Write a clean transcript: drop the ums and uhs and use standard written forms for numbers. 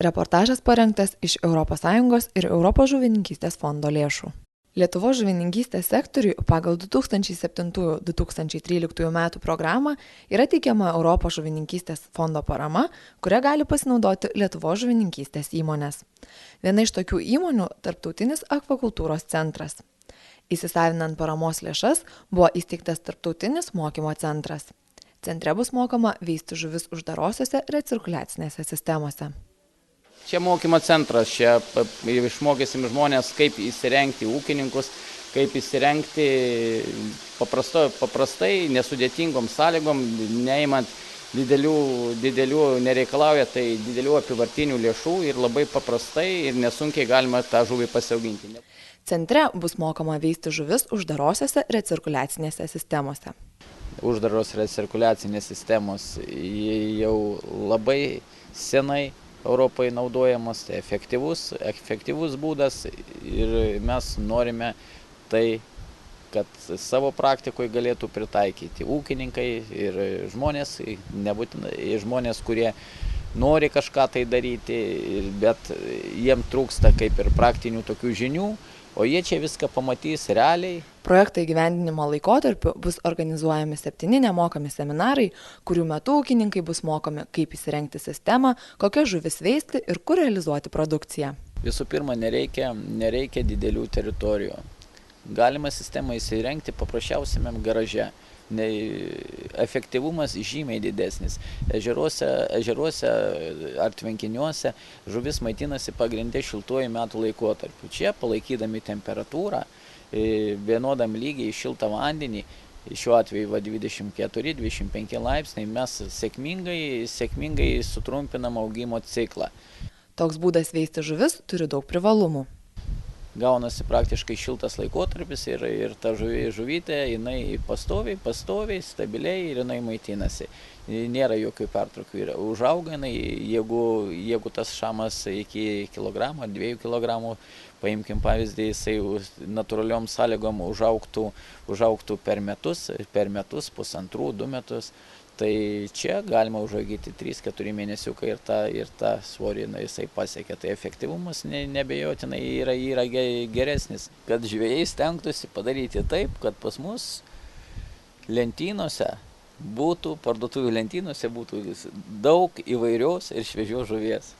Reportažas parengtas iš ES ir Europos žuvininkystės fondo lėšų. Lietuvos žuvininkystės sektoriui pagal 2007-2013 metų programą yra teikiama Europos žuvininkystės fondo parama, kuria gali pasinaudoti Lietuvos žuvininkystės įmonės. Viena iš tokių įmonių – Tarptautinis akvakultūros centras. Įsisavinant paramos lėšas buvo įsteigtas Tarptautinis mokymo centras. Centre bus mokoma veisti žuvis uždarosiose recirkuliacinėse sistemose. Čia mokymo centras, čia išmokysim žmonės, kaip įsirengti ūkininkus, kaip įsirengti paprastai, nesudėtingom sąlygom, neimant didelių nereikalauja, tai didelių apyvartinių lėšų ir labai paprastai ir nesunkiai galima tą žuvį pasiauginti. Centre bus mokoma veisti žuvis uždarosiose recirkuliacinėse sistemose. Uždaros recirkuliacinės sistemos jau labai senai Europoje naudojamas, tai efektyvus būdas ir mes norime tai, kad savo praktikoje galėtų pritaikyti ūkininkai ir žmonės, nebūtinai žmonės, kurie nori kažką tai daryti, bet jiem trūksta kaip ir praktinių tokių žinių, o jie čia viską pamatys realiai. Projekto įgyvendinimo laikotarpiu bus organizuojami 7 nemokami seminarai, kurių metu ūkininkai bus mokomi, kaip įsirengti sistemą, kokias žuvis veisti ir kur realizuoti produkciją. Visų pirma, nereikia didelių teritorijų. Galima sistemą įsirengti paprasčiausiame garaže. Efektyvumas žymiai didesnis. Ežeruose ar tvenkiniuose žuvis maitinasi pagrinde šiltuoju metų laikotarpiu. Čia, palaikydami temperatūrą, vienodam lygiai šiltą vandenį, šiuo atveju 24-25 laipsniai, mes sėkmingai sutrumpinam augimo ciklą. Toks būdas veisti žuvis turi daug privalumų. Gaunasi praktiškai šiltas laikotarpis ir ta žuvytė, jinai pastoviai, stabiliai ir jinai maitinasi. Nėra jokių pertraukų. Užauga jinai, jeigu tas šamas iki kilogramo ar 2 kilogramų, paimkim pavyzdį, jisai natūraliom sąlygom užaugtų per metus, 1,5–2 metus. Tai čia galima užauginti 3–4 mėnesiukai ir tą svorį jisai pasiekia. Tai efektyvumas neabejotinai yra geresnis. Kad žvejai stengtųsi padaryti taip, kad pas mus parduotuvių lentynose būtų daug įvairios ir šviežios žuvies.